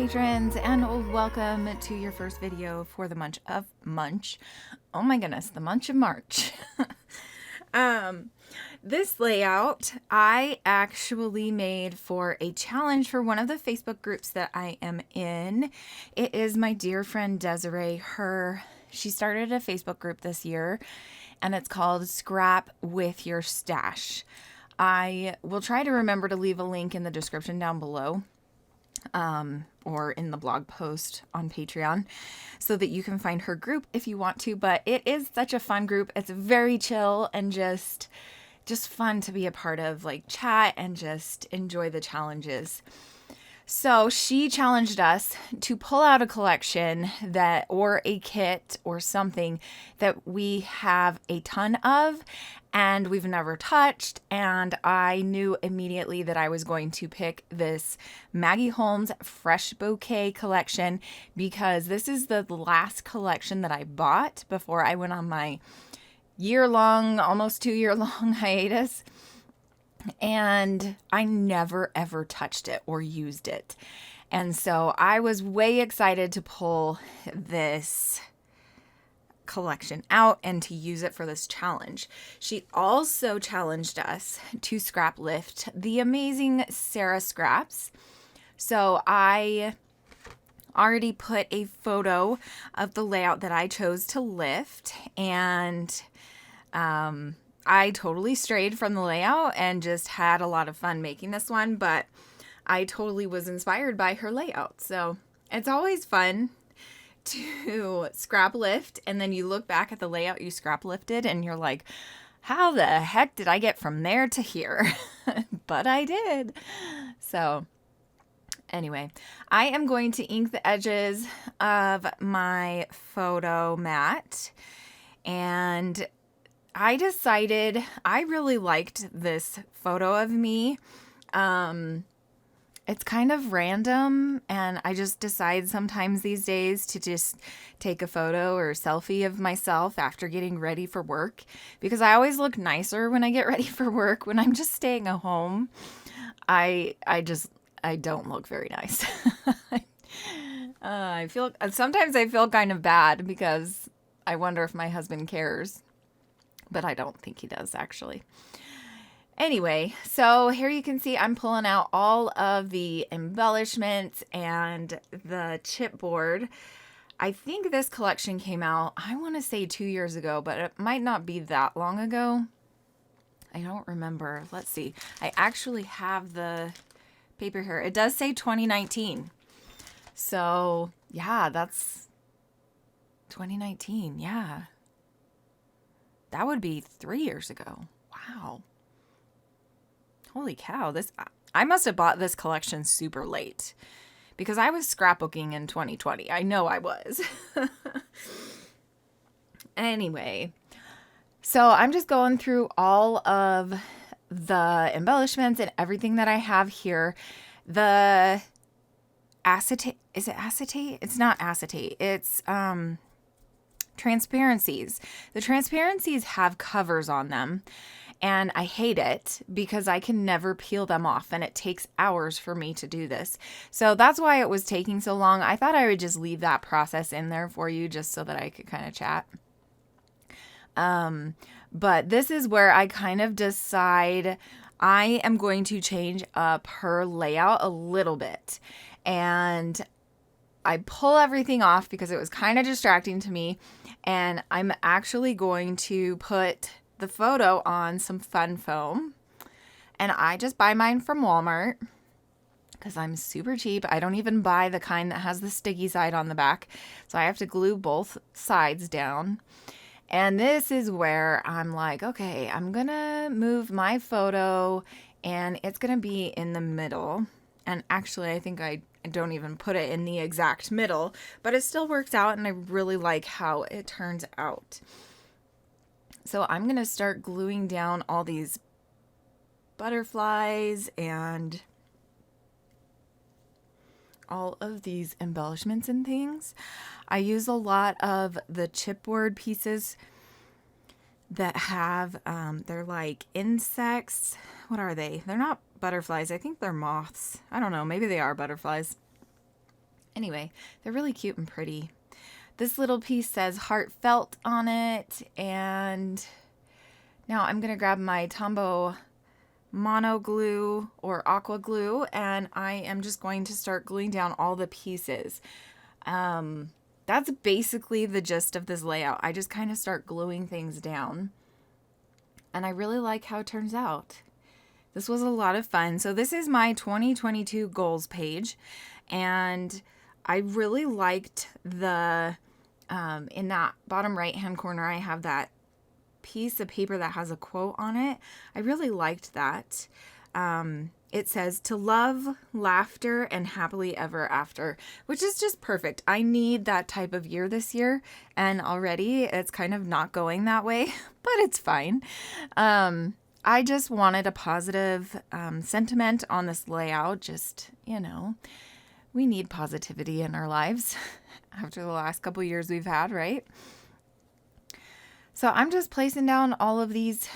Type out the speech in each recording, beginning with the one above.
patrons, and welcome to your first video for the month of Munch. Oh my goodness, the month of March. This layout I actually made for a challenge for one of the Facebook groups that I am in. It is my dear friend Desiree. She started a Facebook group this year, and it's called Scrap with Your Stash. I will try to remember to leave a link in the description down below. Or in the blog post on Patreon so that you can find her group if you want to, but it is such a fun group. It's very chill and just fun to be a part of, like chat and just enjoy the challenges. So she challenged us to pull out a collection or a kit or something that we have a ton of and we've never touched. And I knew immediately that I was going to pick this Maggie Holmes Fresh Bouquet collection because this is the last collection that I bought before I went on my year-long, almost 2-year-long hiatus. And I never ever touched it or used it. And so I was way excited to pull this collection out and to use it for this challenge. She also challenged us to scrap lift the amazing Circa scraps. So I already put a photo of the layout that I chose to lift, and I totally strayed from the layout and just had a lot of fun making this one, but I totally was inspired by her layout. So it's always fun to scrap lift, and then you look back at the layout you scrap lifted and you're like, how the heck did I get from there to here? But I did. So anyway, I am going to ink the edges of my photo mat, and I decided I really liked this photo of me. It's kind of random, and I just decide sometimes these days to just take a photo or selfie of myself after getting ready for work, because I always look nicer when I get ready for work. When I'm just staying at home, I don't look very nice. Sometimes I feel kind of bad because I wonder if my husband cares. But I don't think he does, actually. Anyway, so here you can see I'm pulling out all of the embellishments and the chipboard. I think this collection came out, I want to say 2 years ago, but it might not be that long ago. I don't remember. Let's see. I actually have the paper here. It does say 2019. So, yeah, that's 2019. Yeah. That would be 3 years ago. Wow. Holy cow. I must have bought this collection super late because I was scrapbooking in 2020. I know I was. Anyway, so I'm just going through all of the embellishments and everything that I have here. The acetate, is it acetate? It's not acetate. It's, transparencies. The transparencies have covers on them, and I hate it because I can never peel them off, and it takes hours for me to do this. So that's why it was taking so long. I thought I would just leave that process in there for you just so that I could kind of chat. But this is where I kind of decide I am going to change up her layout a little bit, and I pull everything off because it was kind of distracting to me, and I'm actually going to put the photo on some fun foam, and I just buy mine from Walmart because I'm super cheap. I don't even buy the kind that has the sticky side on the back, so I have to glue both sides down. And this is where I'm like, okay, I'm gonna move my photo and it's gonna be in the middle. And actually, I think I don't even put it in the exact middle, but it still works out, and I really like how it turns out. So I'm going to start gluing down all these butterflies and all of these embellishments and things. I use a lot of the chipboard pieces that have, they're like insects. What are they? They're not butterflies. I think they're moths. I don't know. Maybe they are butterflies. Anyway, they're really cute and pretty. This little piece says heartfelt on it. And now I'm going to grab my Tombow mono glue or aqua glue, and I am just going to start gluing down all the pieces. That's basically the gist of this layout. I just kind of start gluing things down, and I really like how it turns out. This was a lot of fun. So this is my 2022 goals page, and I really liked the, in that bottom right hand corner, I have that piece of paper that has a quote on it. I really liked that. It says, to love, laughter, and happily ever after, which is just perfect. I need that type of year this year, and already it's kind of not going that way, but it's fine. I just wanted a positive sentiment on this layout. Just, we need positivity in our lives after the last couple years we've had, right? So I'm just placing down all of these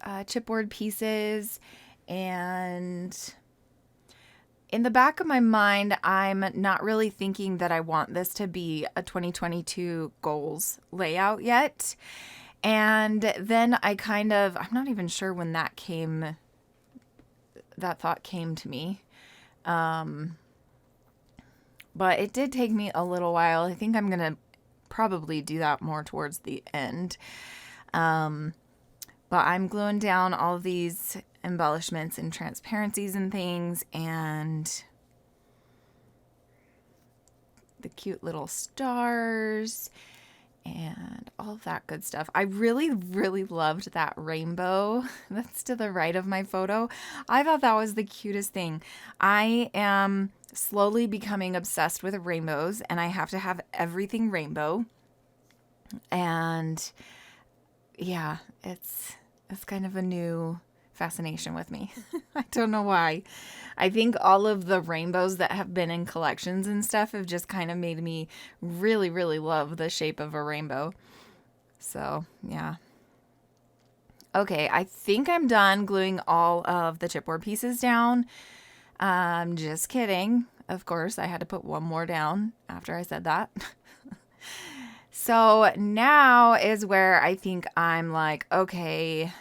chipboard pieces, and in the back of my mind, I'm not really thinking that I want this to be a 2022 goals layout yet. And then I'm not even sure when that thought came to me. But it did take me a little while. I think I'm going to probably do that more towards the end. But I'm gluing down all of these embellishments and transparencies and things, and the cute little stars and all of that good stuff. I really, really loved that rainbow that's to the right of my photo. I thought that was the cutest thing. I am slowly becoming obsessed with rainbows, and I have to have everything rainbow. And yeah, it's kind of a new fascination with me. I don't know why. I think all of the rainbows that have been in collections and stuff have just kind of made me really, really love the shape of a rainbow. So, yeah. Okay, I think I'm done gluing all of the chipboard pieces down. Just kidding. Of course, I had to put one more down after I said that. So now is where I think I'm like, okay,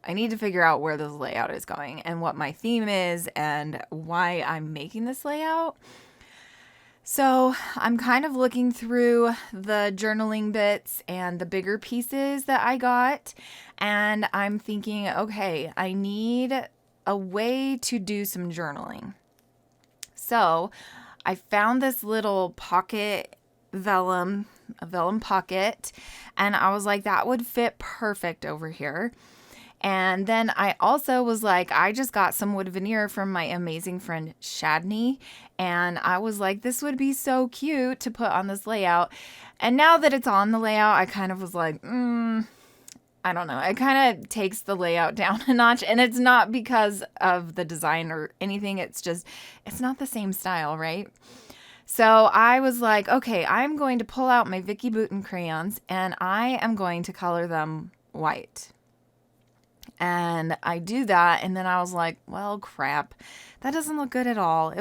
I need to figure out where this layout is going and what my theme is and why I'm making this layout. So I'm kind of looking through the journaling bits and the bigger pieces that I got, and I'm thinking, okay, I need a way to do some journaling. So I found this little pocket vellum, a vellum pocket, and I was like, that would fit perfect over here. And then I also was like, I just got some wood veneer from my amazing friend Shadney, and I was like, this would be so cute to put on this layout. And now that it's on the layout, I kind of was like, I don't know. It kind of takes the layout down a notch, and it's not because of the design or anything. It's just, it's not the same style, right? So I was like, okay, I'm going to pull out my Vicky Boutin crayons, and I am going to color them white. And I do that, and then I was like, well, crap, that doesn't look good at all.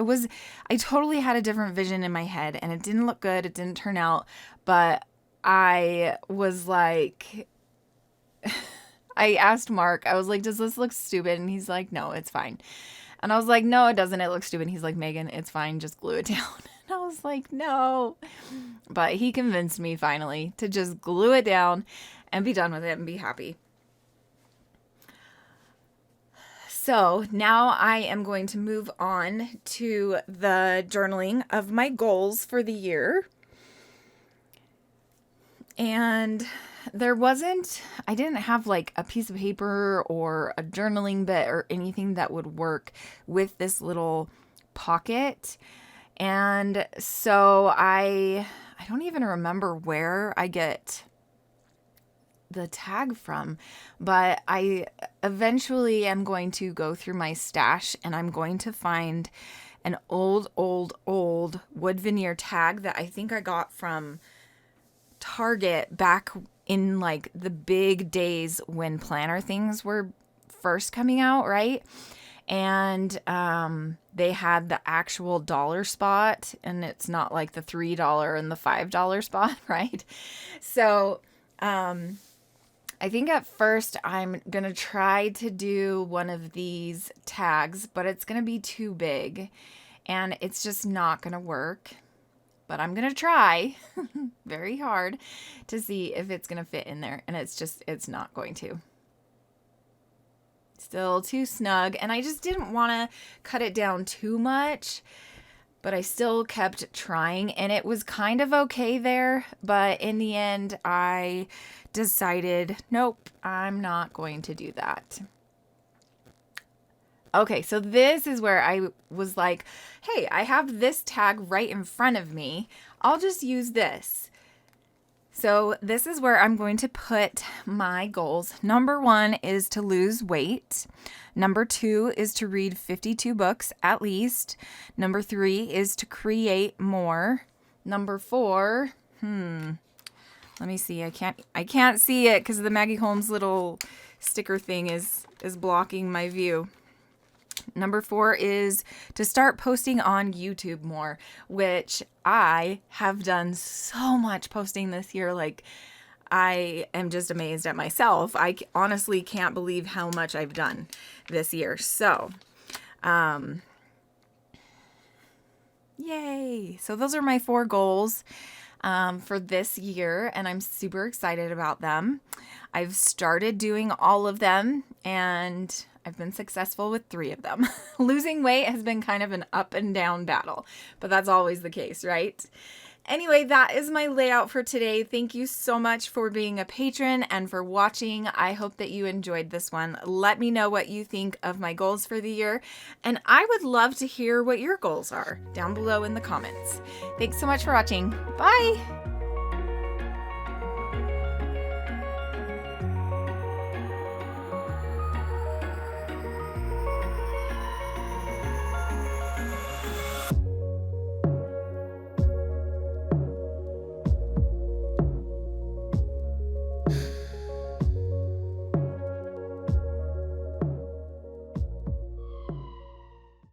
I totally had a different vision in my head, and it didn't look good. It didn't turn out, but I was like, I asked Mark, I was like, does this look stupid? And he's like, no, it's fine. And I was like, no, it doesn't. It looks stupid. He's like, Megan, it's fine. Just glue it down. And I was like, no. But he convinced me finally to just glue it down and be done with it and be happy. So now I am going to move on to the journaling of my goals for the year. And I didn't have like a piece of paper or a journaling bit or anything that would work with this little pocket. And so I don't even remember where I get the tag from, but I eventually am going to go through my stash, and I'm going to find an old wood veneer tag that I think I got from Target back in like the big days when planner things were first coming out, right? And they had the actual dollar spot, and it's not like the $3 and the $5 spot, right? So I think at first I'm going to try to do one of these tags, but it's going to be too big and it's just not going to work. But I'm going to try very hard to see if it's going to fit in there. And it's not going to. Still too snug. And I just didn't want to cut it down too much. But I still kept trying, and it was kind of okay there. But in the end, I decided, nope, I'm not going to do that. Okay, so this is where I was like, hey, I have this tag right in front of me. I'll just use this. So this is where I'm going to put my goals. Number 1 is to lose weight. Number 2 is to read 52 books at least. Number 3 is to create more. Number 4, let me see. I can't see it because the Maggie Holmes little sticker thing is blocking my view. Number 4 is to start posting on YouTube more, which I have done so much posting this year. Like, I am just amazed at myself. I honestly can't believe how much I've done this year. So, yay. So those are my 4 goals for this year, and I'm super excited about them. I've started doing all of them, and I've been successful with 3 of them. Losing weight has been kind of an up and down battle, but that's always the case, right? Anyway, that is my layout for today. Thank you so much for being a patron and for watching. I hope that you enjoyed this one. Let me know what you think of my goals for the year, and I would love to hear what your goals are down below in the comments. Thanks so much for watching. Bye!